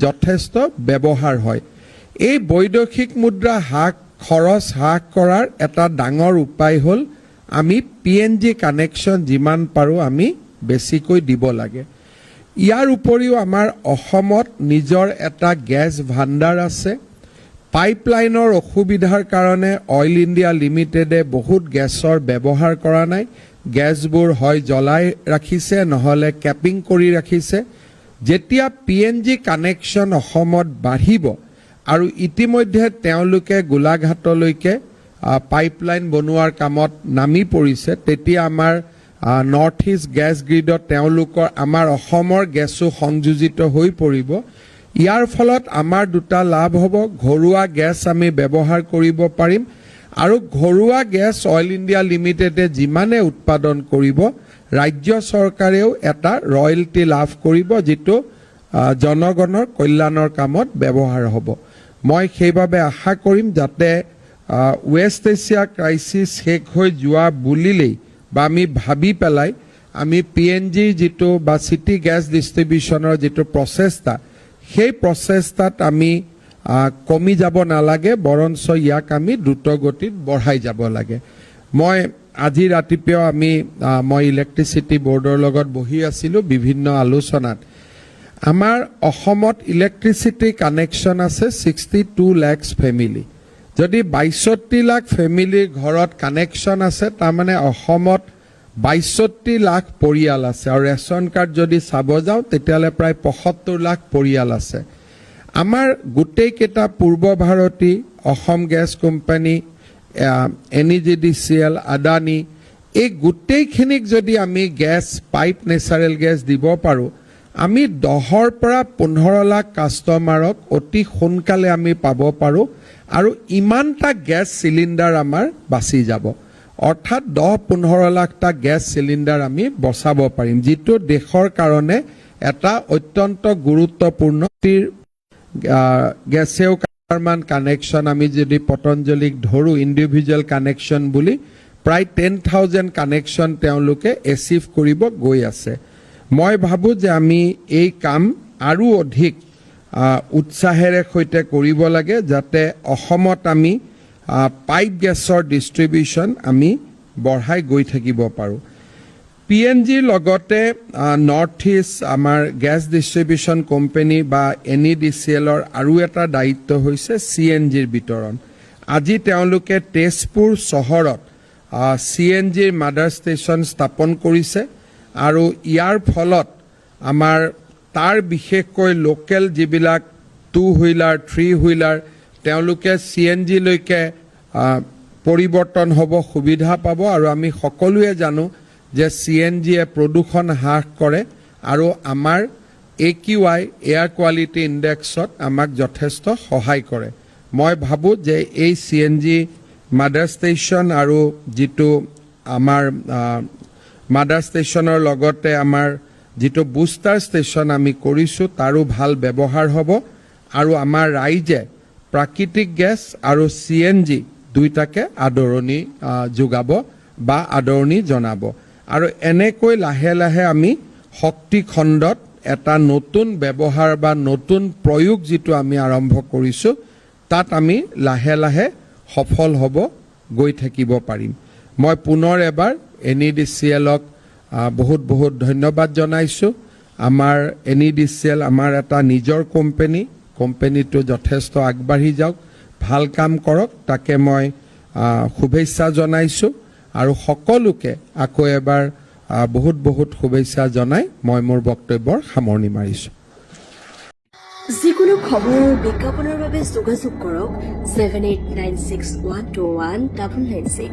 যথেষ্ট ব্যৱহাৰ হয় এই বৈদেশিক মুদ্ৰা খৰচ হ্ৰাস কৰাৰ এটা ডাঙৰ উপায় হ'ল আমি পিএনজি কানেকশ্যন যিমান পাৰোঁ আমি বেছিকৈ দিব লাগে ইয়াৰ উপৰিও আমাৰ অসমত নিজৰ এটা গেছ ভাণ্ডাৰ আছে পাইপলাইনৰ অসুবিধাৰ কাৰণে অইল ইণ্ডিয়া লিমিটেডে বহুত গেছৰ ব্যৱহাৰ কৰা নাই গেছবোৰ হয় জ্বলাই ৰাখিছে নহলে কেপিং কৰি ৰাখিছে যেতিয়া পিএনজি কানেকশ্যন অসমত বাঢ়িব আৰু ইতিমধ্যে তেওঁলোকে গোলাঘাটলৈকে পাইপলাইন বনোৱাৰ কামত নামি পৰিছে তেতিয়া আমাৰ নৰ্থ ইষ্ট গেছ গ্ৰিডত তেওঁলোকৰ আমাৰ অসমৰ গেছো সংযোজিত হৈ পৰিব ইয়াৰ ফলত আমাৰ দুটা লাভ হ'ব ঘৰুৱা গেছ আমি ব্যৱহাৰ কৰিব পাৰিম আৰু ঘৰুৱা গেছ অইল ইণ্ডিয়া লিমিটেডে যিমানে উৎপাদন কৰিব ৰাজ্য চৰকাৰেও এটা ৰয়েলটি লাভ কৰিব যেটো জনগণৰ কল্যাণৰ কামত ব্যৱহাৰ হ'ব মই সেইভাবে আশা কৰিম যাতে ওয়েস্ট এছিয়া ক্ৰাইসিস শেষ হৈ যোৱা বুলিলেই বা আমি ভাবি পেলাই আমি পিএনজি যেটো বা সিটি গ্যাস ডিস্ট্ৰিবিউশনৰ যেটো প্ৰচেষ্টা সেই প্ৰচেষ্টাত আমি কমি যাব নালাগে বৰঞ্চ ইয়াক আমি দ্ৰুত গতিত বঢ়াই যাব লাগে মই আজি ৰাতিপুৱা আমি মই ইলেক্ট্ৰিচিটি বোৰ্ডৰ লগত বহি আছিলো বিভিন্ন আলোচনাত আমাৰ অসমত ইলেক্ট্ৰিচিটি কানেকশ্যন আছে 62 লাখ ফ্যামিলি যদি 62 লাখ ফ্যামিলিৰ ঘৰত কানেকশ্যন আছে তাৰ মানে অসমত 62 লাখ পৰিয়াল আছে আৰু ৰেশন কাৰ্ড যদি চাব যাও তেতিয়ালে প্ৰায় 75 লাখ পৰিয়াল আছে আমাৰ গোটেই কেটা পূৰ্ব ভাৰতী অসম গেছ কোম্পানী এনইজিডিসিএল আদানি এই গোটেইখিনিক যদি আমি গেছ পাইপ নেচাৰেল গেছ দিব পাৰো আমি 10 পৰা 15 লাখ কাস্টমাৰক অতি সোনকালে আমি পাব পাৰো আৰু ইমানটা গ্যাস সিলিন্ডাৰ আমাৰ বাছি যাব অৰ্থাৎ 10-15 লাখটা গ্যাস সিলিন্ডাৰ আমি বচাব পাৰিম যেটো দেশৰ কাৰণে এটা অত্যন্ত গুৰুত্বপূৰ্ণ গ্যাসেও কাৰ্মান কানেকশ্যন আমি যদি পতঞ্জলিক ধৰো ইন্ডিভিজুৱেল কানেকশ্যন বুলি প্ৰায় 10,000 কানেকশ্যন তেওঁলোকে এচিভ কৰিব গৈ আছে মই ভাবো যে আমি এই কাম আৰু অধিক উৎসাহেৰে সৈতে কৰিব লাগে যাতে অসমত আমি পাইপ গেছৰ ডিস্ট্ৰিবিউশন আমি বঢ়াই গৈ থাকিব পাৰো পিএনজিৰ লগতে নৰ্থ ইষ্ট আমাৰ গেছ ডিস্ট্ৰিবিউশন কোম্পানী বা এনইডিসিএলৰ আৰু এটা দায়িত্ব হৈছে সিএনজিৰ বিতৰণ আজি তেওঁলোকে তেজপুৰ চহৰত সিএনজিৰ মাদাৰ ষ্টেচন স্থাপন কৰিছে আৰু ইয়াৰ ফলত আমাৰ তাৰ বিশেষকৈ লোকেল যিবিলাক 2 হুইলাৰ 3 হুইলাৰ তেওঁলোকে সিএনজি লৈকে পৰিৱৰ্তন হ'ব সুবিধা পাব আৰু আমি সকলোৱে জানো যে সিএনজি এ প্ৰদূষণ হ্ৰাস কৰে আৰু আমাৰ একিউআই এয়াৰ কোৱালিটি ইনডেক্সত আমাক যথেষ্ট সহায় কৰে মই ভাবো যে এই সিএনজি মাদাৰ ষ্টেচন আৰু যেটো আমাৰ মাদাৰ ষ্টেচনৰ লগতে আমাৰ যেটো বুষ্টাৰ ষ্টেচন আমি কৰিছো তাৰো ভাল ব্যৱহাৰ হ'ব আৰু আমাৰ ৰাইজে প্ৰাকৃতিক গ্যাস আৰু সিএনজি দুইটাকে আদৰণি যোগাব বা আদৰণি জনাব আৰু এনেকৈ লাহে লাহে আমি শক্তি খণ্ডত এটা নতুন ব্যৱহাৰ বা নতুন প্ৰয়োগ যেটো আমি আৰম্ভ কৰিছো তাত আমি লাহে লাহে সফল হ'ব গৈ থাকিব পাৰিম মই পুনৰ এবাৰ এনইডিসিএলক বহুত বহুত ধন্যবাদ জনাইছো আমাৰ এনইডিসিএল আমাৰ এটা নিজৰ কোম্পানীটো যথেষ্ট আগবাঢ়ি যাওক ভাল কাম কৰক তাকে মই শুভেচ্ছা জনাইছো আৰু সকলোকে আকৌ এবাৰ বহুত বহুত শুভেচ্ছা জনাই মই মোৰ বক্তব্যৰ সামৰণি মাৰিছো যিকোনো খবৰ বিজ্ঞাপনৰ বাবে যোগাযোগ কৰক 7896121996